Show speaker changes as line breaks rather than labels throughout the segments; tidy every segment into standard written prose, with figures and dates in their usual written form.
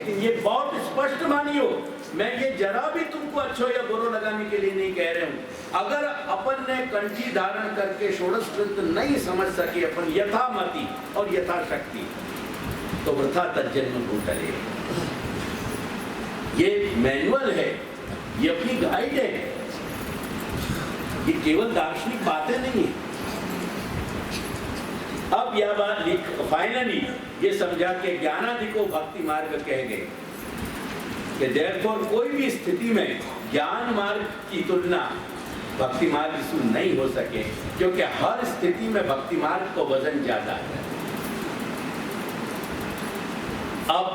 ये बहुत स्पष्ट मानियो, मैं ये जरा भी तुमको अच्छो या बुरो लगाने के लिए नहीं कह रहे हूं। अगर अपन ने कंठी धारण करके षोडश ग्रंथ नहीं समझ सके अपन यथामति और यथाशक्ति, तो वृथा तज्जन्म भूतले। ये मैनुअल है, ये अपनी गाइड है, ये केवल दार्शनिक बातें नहीं है। अब यह बात फाइनली ये समझा के ज्ञानादि को भक्ति मार्ग कह गए कि देयरफॉर कोई भी स्थिति में ज्ञान मार्ग की तुलना भक्ति मार्ग से नहीं हो सके, क्योंकि हर स्थिति में भक्ति मार्ग को वजन ज्यादा है। अब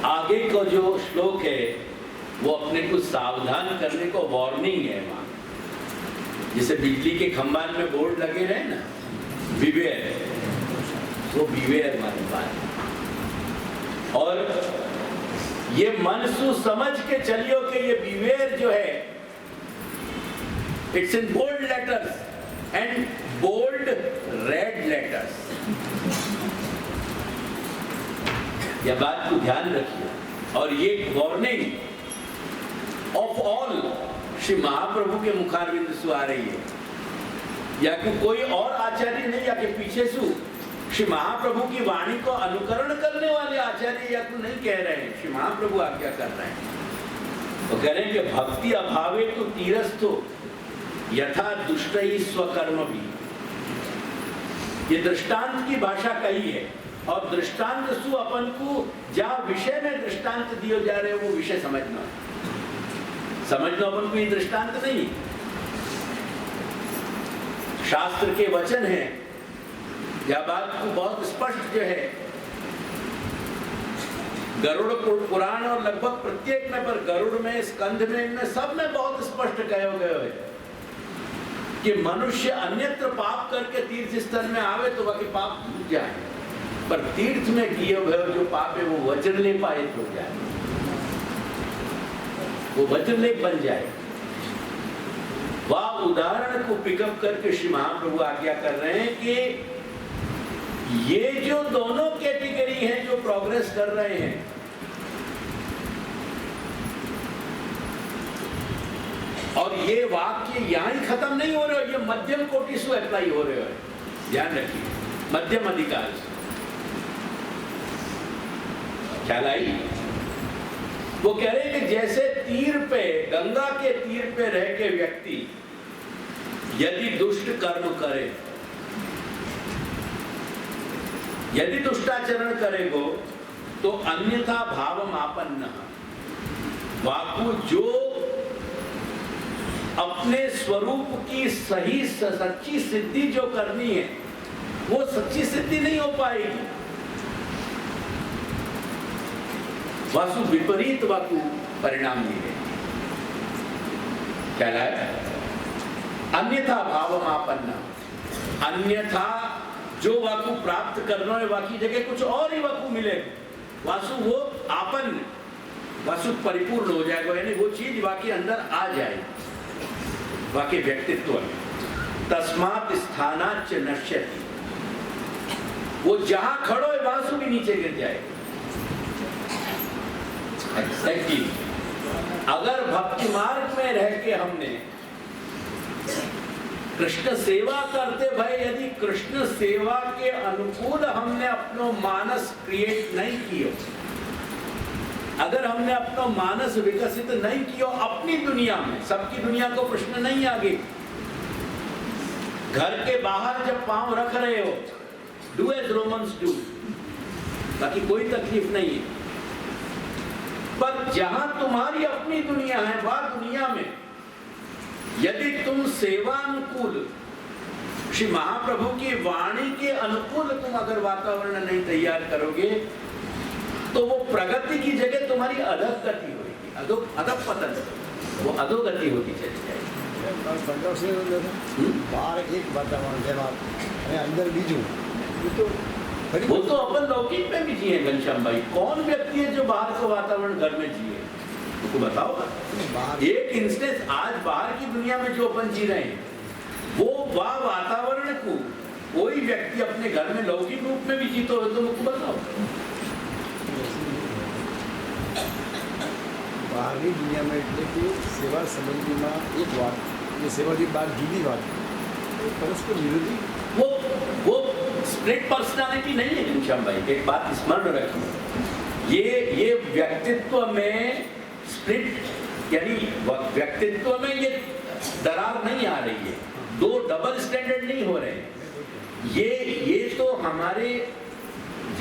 आगे को जो श्लोक है वो अपने को सावधान करने को वार्निंग है। वहां जैसे बिजली के खंबान में बोर्ड लगे रहे ना, बिवेयर, वो बिवेयर वाली बात। और ये मन सु समझ के चलियो कि ये बिवेयर जो है it's in bold letters and bold red letters. यह बात को ध्यान रखिए। और ये warning of all Shri Mahaprabhu के मुखारविंद से आ रही है, या कि कोई और आचार्य नहीं, या कि पीछे से श्री महाप्रभु की वाणी को अनुकरण करने वाले आचार्य या तो नहीं कह रहे हैं, श्री महाप्रभु आज्ञा कर रहे हैं। तो कह रहे हैं कि भक्ति अभावे तो तीरस्थो यथा दुष्टई स्वकर्म भी। ये दृष्टांत की भाषा कही है, और दृष्टांत सु अपन को जहां विषय में दृष्टांत दिए जा रहे हैं वो विषय समझना अपन को ये दृष्टांत नहीं। शास्त्र के वचन है, यह बात को बहुत स्पष्ट जो है गरुड़ पुराण और लगभग प्रत्येक में, पर गरुड़ में, स्कंध में, इनमें सब में बहुत स्पष्ट कहे गए है कि मनुष्य अन्यत्र पाप करके तीर्थ स्थल में आवे तो वह पाप धुल जाए, पर तीर्थ में किए हुए जो पाप है वो वज्रलेप आयत हो जाए, वो वज्रलेप बन जाए। वह उदाहरण को पिकअप करके श्री महाप्रभु आज्ञा कर रहे हैं कि ये जो दोनों कैटेगरी हैं जो प्रोग्रेस कर रहे हैं, और ये वाक्य यहां ही खत्म नहीं हो रहे, ये मध्यम कोटि से अप्लाई हो रहे हैं। ध्यान रखिए, मध्यम अधिकार से ख्याल आई। वो कह रहे हैं कि जैसे तीर पे, गंगा के तीर पे रह के व्यक्ति यदि दुष्ट कर्म करे, यदि दुष्टाचरण करेगो तो अन्यथा भावमापन्न वाकु, जो अपने स्वरूप की सही सच्ची सिद्धि जो करनी है वो सच्ची सिद्धि नहीं हो पाएगी। वासु विपरीत वाकु परिणाम मिले। क्या है? अन्यथा भावमापन्न, अन्यथा जो वाकु प्राप्त करना है वाकी जगह कुछ और ही वाकु मिले, वासु वो आपन वासु परिपूर्ण हो जाएगा, यानी वो चीज वाके अंदर आ जाए, वाके व्यक्तित्व में। तस्मात् स्थानाच्च नश्यति, वो जहां खड़ो है वासु भी नीचे गिर जाए। एक्जेक्टली। अगर भक्ति मार्ग में रह के हमने कृष्ण सेवा करते भाई, यदि कृष्ण सेवा के अनुकूल हमने अपनो मानस क्रिएट नहीं किया, अगर हमने अपना मानस विकसित नहीं किया अपनी दुनिया में, सबकी दुनिया को प्रश्न नहीं आगे, घर के बाहर जब पांव रख रहे हो, डू एज रोमन्स डू, बाकी कोई तकलीफ नहीं है। पर जहां तुम्हारी अपनी दुनिया है, वह दुनिया में यदि तुम सेवानुकूल, श्री महाप्रभु की वाणी के अनुकूल तुम अगर वातावरण नहीं तैयार करोगे, तो वो प्रगति की जगह तुम्हारी अधोगति होगी, अधोपतन, वो अधोगति होगी चली जाएगी।
बाहर एक वातावरण अंदर बीजू,
वो तो अपन लौकिक में भी जिए घनश्याम भाई। कौन व्यक्ति है जो बाहर का वातावरण घर में जिए, तो बताओ। एक इंस्टेंस आज बाहर की दुनिया में जो अपन जी रहे हैं, वो वह वातावरण को कोई व्यक्ति अपने घर में लौकिक रूप में भी जीतो हो तो मुझको बताओ।
બહારની દુનિયામાં એટલે કે સેવા સંબંધીમાં એક વાત જે સેવાથી બહાર જુદી વાત એ પરસ્પર વિરોધી
वो स्प्लिट पर्सनालिटी नहीं है घनश्याम भाई, एक बात स्मरण रखिए, ये व्यक्तित्व में स्प्लिट यानी व्यक्तित्व में ये दरार नहीं आ रही है, दो डबल स्टैंडर्ड नहीं हो रहे हैं। ये तो हमारे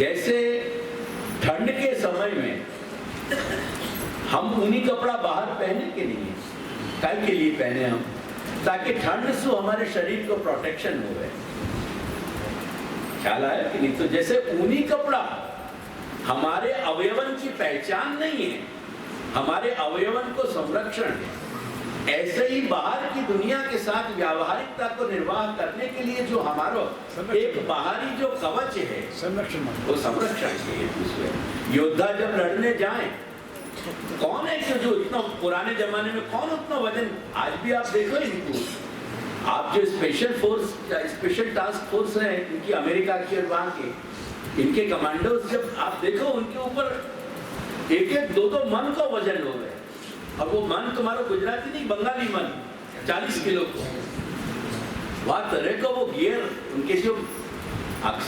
जैसे ठंड के समय में हम ऊनी कपड़ा बाहर पहने के लिए काय के लिए पहने हम, ताकि ठंड से हमारे शरीर को प्रोटेक्शन हो गए। ख्याल आया कि नहीं? तो जैसे ऊनी कपड़ा हमारे अवयवन की पहचान नहीं है, हमारे अवयवन को संरक्षण है, ऐसे ही बाहर की दुनिया के साथ व्यावहारिकता को निर्वाह करने के लिए जो हमारा एक बाहरी जो कवच है
સંરક્ષણ
वो संरक्षण के लिए दूसरे योद्धा जब लड़ने जाएं, कौन है कि जो इतना पुराने जमाने में कौन उतना वजन, आज भी आप देखो इनको, आप जो स्पेशल टास्क फोर्स है इनकी अमेरिका की और वहाँ के इनके कमांडोज, जब आप देखो उनके ऊपर एक दो मन का वजन हो गए, और वो मन तुम्हारा गुजराती नहीं बंगाली मन 40 किलो को, वहाँ तरह का वो गियर उनके जो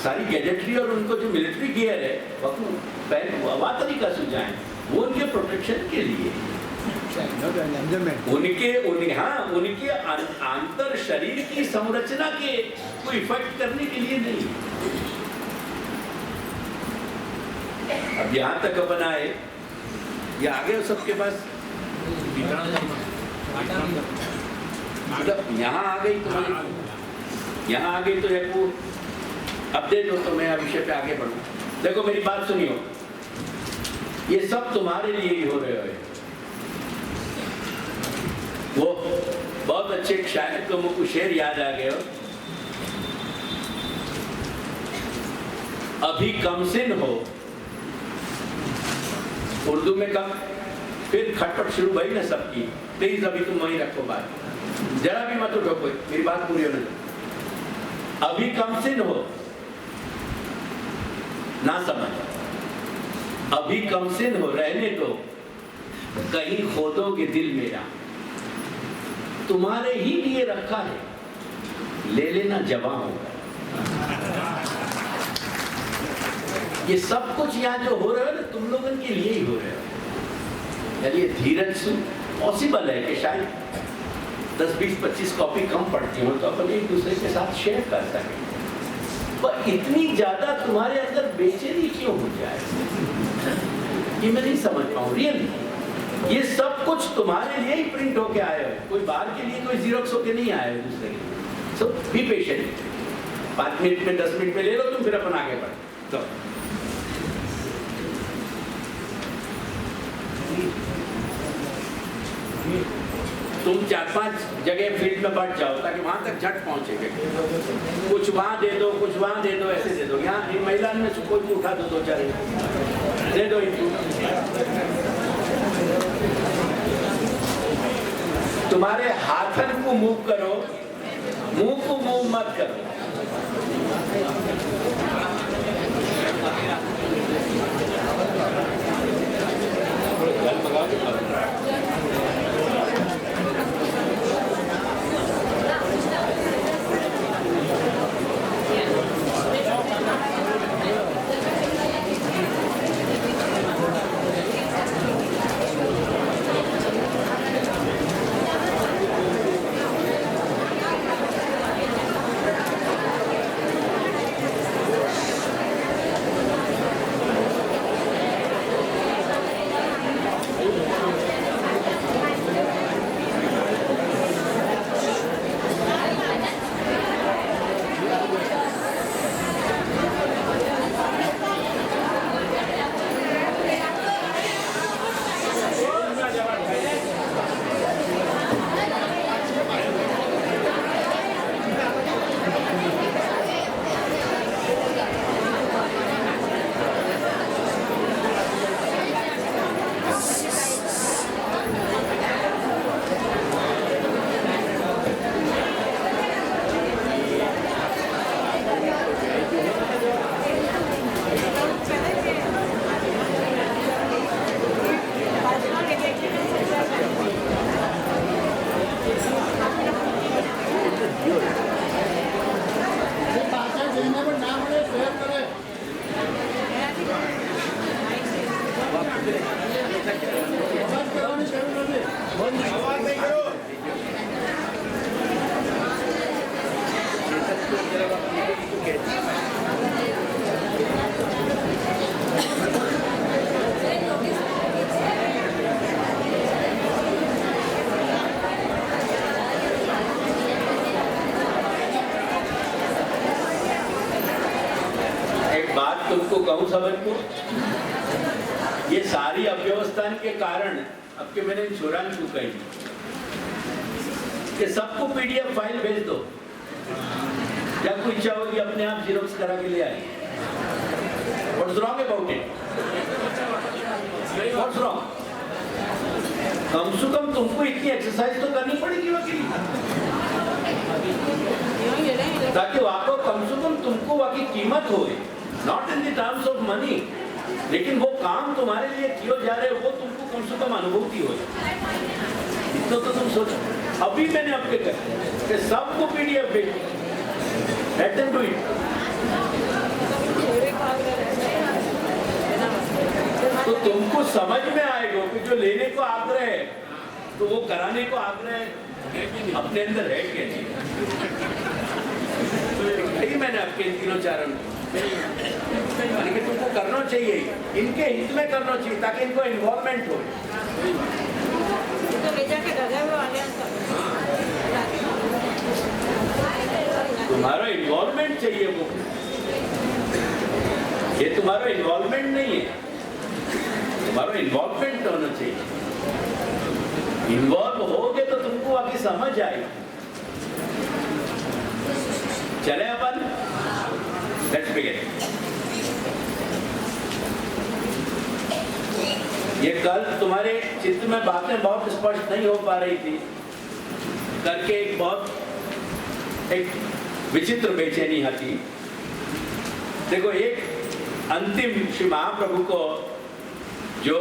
सारी गैजेटरी और उनको जो मिलिट्री गियर है वह तरीका सुझाए वो उनके प्रोटेक्शन के लिए, उनके आंतर शरीर की संरचना के को इफेक्ट करने के लिए नहीं। अब यहाँ तक अपन आए, ये आगे सबके पास मतलब यहाँ आ गई तो यहाँ आ गई तो है वो अपडेट हो, तो मैं विषय पे आगे बढ़ूँ। देखो मेरी बात सुनियो, ये सब तुम्हारे लिए ही हो रहे हो। वो बहुत अच्छे शायर को मुझको शेर याद आ गया, अभी कमसिन हो, उर्दू में कम, फिर खटपट शुरू भई ना सबकी, प्लीज अभी तुम वहीं रखो बात, जरा भी मत उठो कोई, मेरी बात पूरी होने दो। अभी कमसिन हो ना समझ, अभी कमसिन हो रहने दो, कहीं खोदोगे दिल मेरा, तुम्हारे ही लिए रखा है, ले लेना जवां होगा। ये सब कुछ यहाँ जो हो रहा है ना तुम लोगों के लिए ही हो रहा है। यानी ये धीरज से पॉसिबल है कि शायद 10, 20, 25 कॉपी कम पड़ती हो तो अपन एक दूसरे के साथ शेयर कर सकें, पर इतनी ज्यादा तुम्हारे अंदर बेचैनी क्यों हो जाए, ये मैं नहीं समझ पाऊँ रियली। ये सब कुछ तुम्हारे लिए ही प्रिंट होके आए हो, कोई बाहर के लिए कोई जीरोक्स होके नहीं आए हो दूसरे के। सो बी पेशेंट, 5 मिनट में 10 मिनट में ले लो तुम, फिर अपन आगे बढ़े। तो तुम 4-5 जगह फील्ड में बढ़ जाओ ताकि वहां तक झट पहुंचेंगे, कुछ वहां दे दो, कुछ वहां दे दो, ऐसे दे दो। यहाँ इन महिला में से कोई उठा दो, 2-4 दे दो इनको। तुम्हारे हाथन को मूव करो, मुंह को मूव मत करो। एक बात तुमको कहूं समझ को, ये सारी अव्यवस्था के कारण अब के मैंने इंश्योरेंस को कही कि सबको पीडीएफ फाइल भेज दो, या कोई इच्छा होगी अपने आप जीरोक्स करा के ले आए। What's wrong about it? What's wrong? कम से कम तुमको इतनी एक्सरसाइज तो करनी पड़ेगी वकील, ताकि वाको कम से कम तुमको वाकी कीमत होए, not in the terms of money, लेकिन वो काम तुम्हारे लिए किए जा रहे वो तुमको कम से कम अनुभूति हो। इतना तो तुम सोचो। अभी मैंने आपके कहा कि सबको पीडीएफ भेजो, लेट देम डू इट। तो तुमको समझ में आएगा कि जो लेने को आग्रह है तो वो कराने को आग्रह अपने अंदर है क्या नहीं। तो मैंने आपके इन तीनों चारों लेकिन तुमको करना चाहिए, इनके हित में करना चाहिए ताकि इनको इन्वॉल्वमेंट हो। तुम्हारा इन्वॉल्वमेंट चाहिए वो, ये तुम्हारा इन्वॉल्वमेंट नहीं है, तुम्हारा इन्वॉल्वमेंट होना चाहिए। इन्वॉल्व होगे तो तुमको आगे समझ आएगी। चले अपन, लेट्स बिगिन। ये कल तुम्हारे चित्त में बातें बहुत स्पष्ट नहीं हो पा रही थी करके एक विचित्र बेचैनी आती। देखो, एक अंतिम श्री महाप्रभु को जो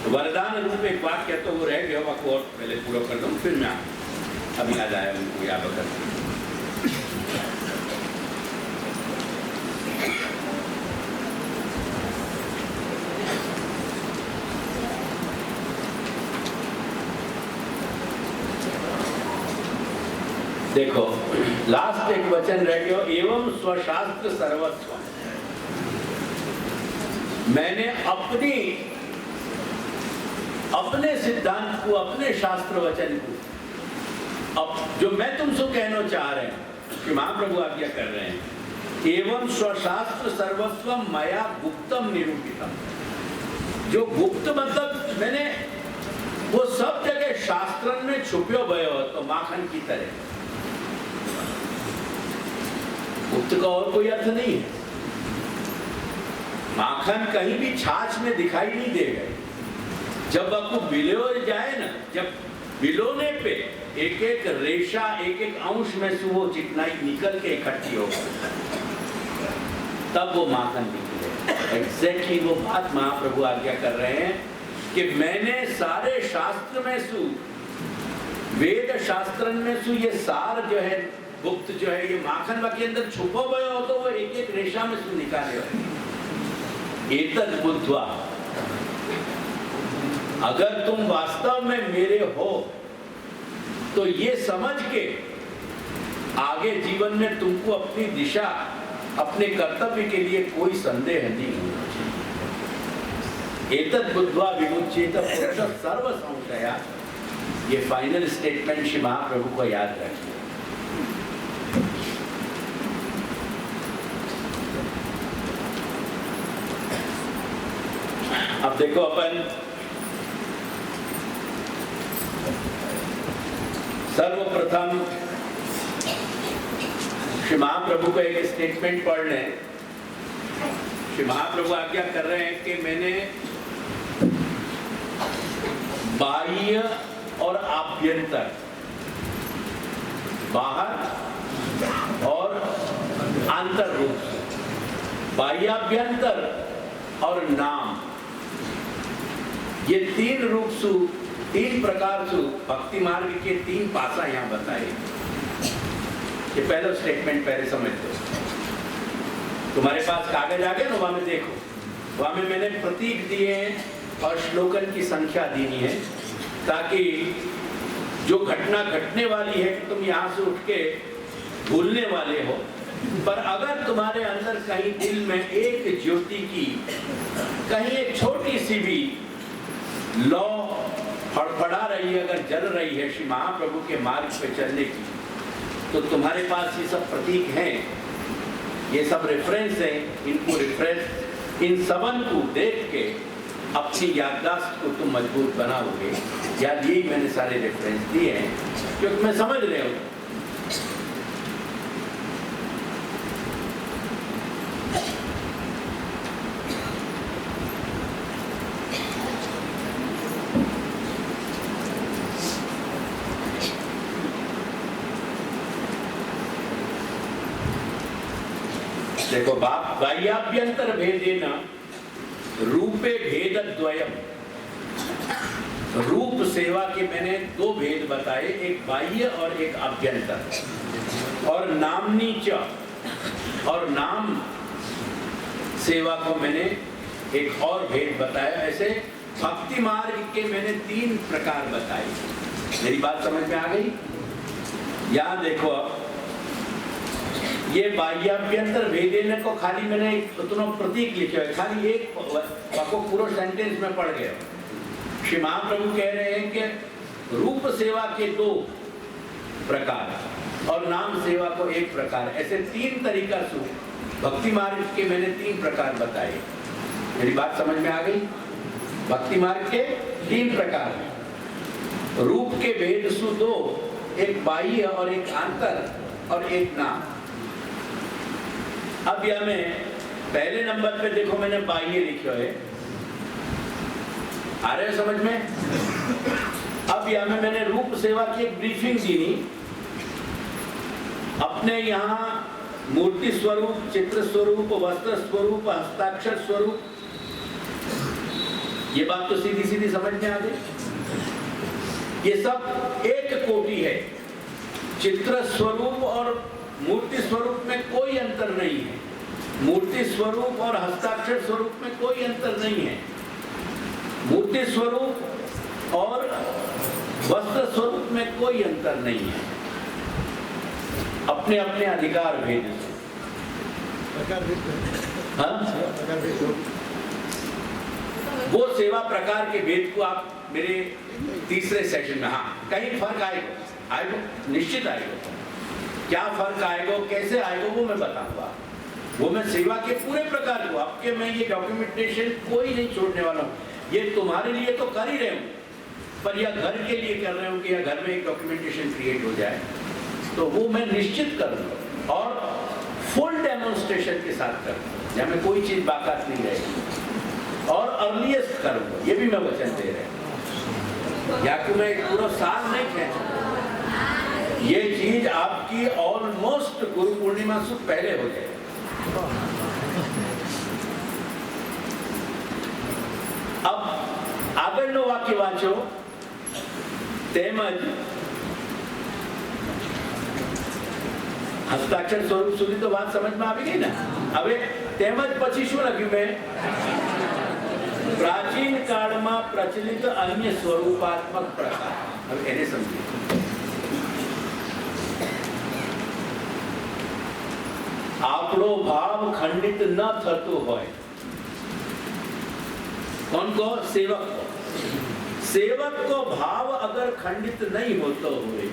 वरदान रूप में एक वाक्य तो वो रह गया, वाक्य और पहले पूरा कर दूं, फिर मैं अभी याद आया उनको याद कर। देखो, लास्ट एक वचन रह गया, एवं स्वशास्त्र सर्वस्व। मैंने अपने सिद्धांत को, अपने शास्त्र वचन को, अब जो मैं तुमसे कहना चाह रहे हैं कि महाप्रभु आज्ञा कर रहे हैं, एवं स्वशास्त्र सर्वस्व मया गुप्तम निरूपितम। जो गुप्त मतलब मैंने वो सब जगह शास्त्रन में छुप्यो भयो तो माखन की तरह। गुप्त का और कोई अर्थ नहीं है। माखन कहीं भी छाछ में दिखाई नहीं देगा। जब आपको बिलो जाए ना, जब बिलोने पे एक एक रेशा, एक एक अंश में से वो चिकनाई निकल के इकट्ठी होगी, तब वो माखन निकले। एग्जैक्टली वो बात महाप्रभु आज्ञा कर रहे हैं कि मैंने सारे शास्त्र में सु, वेद शास्त्र में सु, ये सार जो है गुप्त जो है, ये माखन के अंदर छुपा हुआ हो तो वो एक एक रेशा में से निकाले हुए। एतद बुद्ध्वा, अगर तुम वास्तव में मेरे हो तो ये समझ के आगे जीवन में तुमको अपनी दिशा, अपने कर्तव्य के लिए कोई संदेह नहीं होना चाहिए। एतद बुद्ध्वा विमुच्येत पुरुषः सर्व संशया। ये फाइनल स्टेटमेंट श्री महाप्रभु को याद रखिए। अब देखो, अपन सर्वप्रथम श्री महाप्रभु को एक स्टेटमेंट पढ़ लें। श्री महाप्रभु आज्ञा कर रहे हैं कि मैंने बाह्य और आभ्यंतर, बाहर और आंतर रूप, बाह्याभ्यंतर और नाम, ये तीन रूप सु, तीन प्रकार सु भक्ति मार्ग के तीन पासा यहाँ बताए। ये पहला स्टेटमेंट पहले समझ लो। तुम्हारे पास कागज आ गया ना, वहां में देखो। वहाँ में मैंने प्रतीक दिए हैं और श्लोकन की संख्या दी है, ताकि जो घटना घटने वाली है तुम यहाँ से उठ के भूलने वाले हो, पर अगर तुम्हारे अंदर कहीं दिल में एक ज्योति की कहीं एक छोटी सी भी लौ फड़फड़ा रही है, अगर जल रही है श्री महाप्रभु के मार्ग पे चलने की, तो तुम्हारे पास ये सब प्रतीक हैं, ये सब रेफरेंस हैं। इनको रेफरेंस, इन सबन को देख के अपनी याददाश्त को तुम मजबूत बनाओगे। याद यही मैंने सारे रेफरेंस दिए हैं, क्योंकि मैं समझ रहे हूँ देखो बाह्याभ्यंतर भेदेन रूपे भेद द्वयम। रूप सेवा के मैंने दो भेद बताए, एक बाह्य और एक अभ्यंतर। और नामनी च, और नाम सेवा को मैंने एक और भेद बताया। ऐसे भक्ति मार्ग के मैंने 3 प्रकार बताए। मेरी बात समझ में आ गई? यहाँ देखो, ये बाह्याभ्यंतर भेदेन को खाली मैंने उतना प्रतीक लिखे हुए, खाली एक आपको पूरा सेंटेंस में पढ़ गया। श्री महाप्रभु कह रहे हैं कि रूप सेवा के 2 प्रकार और नाम सेवा को 1 प्रकार, ऐसे 3 तरीका से भक्ति मार्ग के मैंने 3 प्रकार बताए। मेरी बात समझ में आ गई? भक्ति मार्ग के 3 प्रकार, रूप के भेद सु 2, एक बाह्य और एक आंतर और एक नाम। अब यह में पहले नंबर पे देखो मैंने बाह्य लिखे हुए, आ रहे हो समझ में? अब यह में मैंने रूप सेवा की एक ब्रीफिंग दी नहीं। अपने यहाँ मूर्ति स्वरूप, चित्र स्वरूप, वस्त्र स्वरूप, हस्ताक्षर स्वरूप, ये बात तो सीधी सीधी समझ में आ गई। ये सब एक कोटि है। चित्र स्वरूप और मूर्ति स्वरूप में कोई अंतर नहीं है, मूर्ति स्वरूप और हस्ताक्षर स्वरूप में कोई अंतर नहीं है। मूर्ति स्वरूप और वस्त्र स्वरूप में कोई अंतर नहीं है। अपने अपने अधिकार भेद, वो सेवा प्रकार के भेद को आप मेरे तीसरे सेशन में, हाँ कहीं फर्क आएगा, निश्चित आएगा। क्या फर्क आएगा, कैसे आएगा, वो मैं बताऊंगा। वो मैं सेवा के पूरे प्रकार को आपके, मैं ये डॉक्यूमेंटेशन कोई नहीं छोड़ने वाला हूँ। ये तुम्हारे लिए तो कर ही रहे हूँ, पर यह घर के लिए कर रहे हूँ कि यह घर में एक डॉक्यूमेंटेशन क्रिएट हो जाए, तो वो मैं निश्चित करूँगा और फुल डेमोन्स्ट्रेशन के साथ करूँगा, जहाँ में कोई चीज़ बाकात नहीं रहेगी, और अर्लीस्ट करूँगा, ये भी मैं वचन दे रहा हूँ। या कि मैं पूरा साल नहीं खींचूंगा, ये चीज आपकी ऑलमोस्ट गुरु पूर्णिमा से पहले हो जाए। अब આગળનો વાક્ય વાંચો, તેમજ હસ્તાક્ષર સ્વરૂપ સુધી તો વાત સમજમાં આવી ગઈ ને? હવે તેમજ પછી શું લખ્યું મેં? પ્રાચીન કાળમાં પ્રચલિત અન્ય સ્વરૂપાત્મક પ્રકાર. હવે એને સમજીએ. આપણો ભાવ ખંડિત ન થતો હોય, कौन को? सेवक को। सेवक को भाव अगर खंडित नहीं होता हुए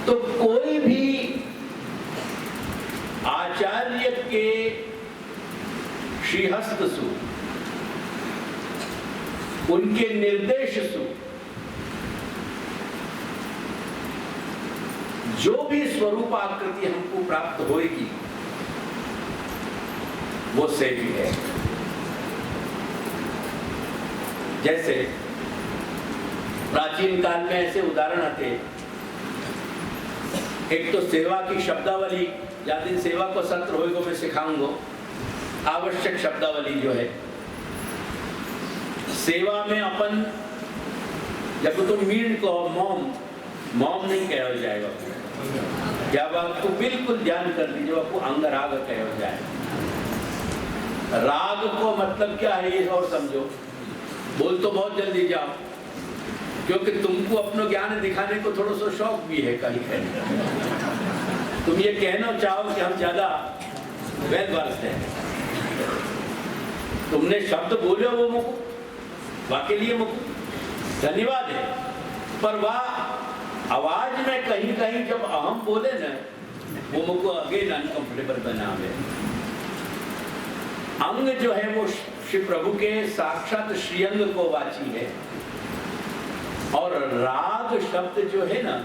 तो कोई भी आचार्य के श्रीहस्त सु, उनके निर्देश सु जो भी स्वरूप आकृति हमको प्राप्त होगी वो सेवी है। जैसे प्राचीन काल में ऐसे उदाहरण आते, एक तो सेवा की शब्दावली, या दिन सेवा को सत्र होएगा मैं सिखाऊंगा, आवश्यक शब्दावली जो है सेवा में अपन, जब तुम मीण को मोम मौम नहीं कहो जाए बापू, जब आपको बिल्कुल ध्यान कर लीजिए बापू, अंग राग कहो जाए। राग को मतलब क्या है ये और समझो, बोल तो बहुत जल्दी जाओ, क्योंकि तुमको अपना ज्ञान दिखाने को थोड़ा सा शौक भी है कहीं कहीं। तुम ये कहना चाहो कि हम ज्यादा वेल वर्स्ड हैं, तुमने शब्द बोले वो मुकु, वाके लिए मुकु धन्यवाद है, पर वह आवाज में कहीं कहीं जब अहम बोले ना, वो मुझको अगेन अनकंफर्टेबल बना है। अंग जो है वो श्री प्रभु के साक्षात श्रीअंग को वाची है, और राग शब्द जो है ना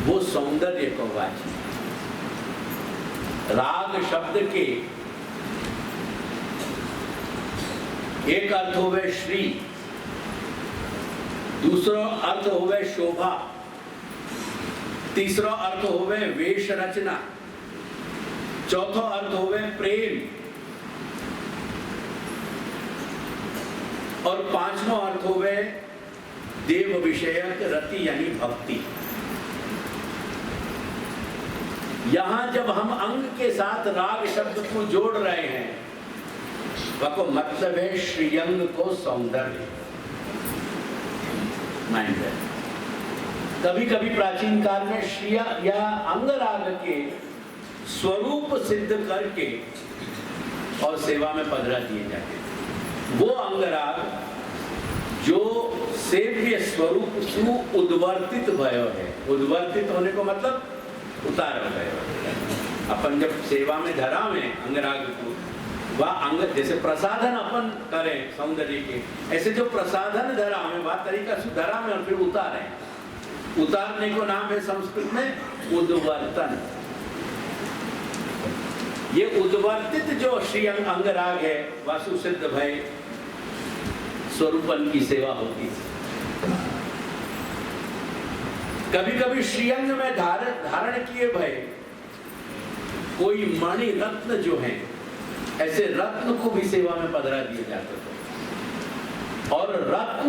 वो सौंदर्य को वाची है। राग शब्द के एक अर्थ होवे श्री, दूसरा अर्थ होवे शोभा, तीसरा अर्थ होवे वेश रचना, चौथा अर्थ होवे प्रेम, और पांचवा अर्थ होवे देव विषयक रति यानी भक्ति। यहां जब हम अंग के साथ राग शब्द को जोड़ रहे हैं, वह मतलब है श्रीअंग को सौंदर्य। माइंड है, कभी कभी प्राचीन काल में श्री या अंग राग के स्वरूप सिद्ध करके और सेवा में पधरा दिए जाते, वो अंग राग जो सेव्य स्वरूप सु उद्वर्तित भयो है। उद्वर्तित होने को मतलब उतार भयो। अपन जब सेवा में धरा में अंगराग को, वह अंग जैसे प्रसाधन अपन करें सौंदर्य के, ऐसे जो प्रसाधन धरा में वह तरीका सुधरा में और फिर उतारे। उतारने को नाम है संस्कृत में उद्वर्तन। ये उद्वर्तित जो श्री अंगराग है, वासु सिद्ध भय स्वरूपन की सेवा होती है। कभी कभी श्रीअंग में धारण किए भय कोई मणि रत्न जो है, ऐसे रत्न को भी सेवा में पधरा दिए जाते थे, और रत्न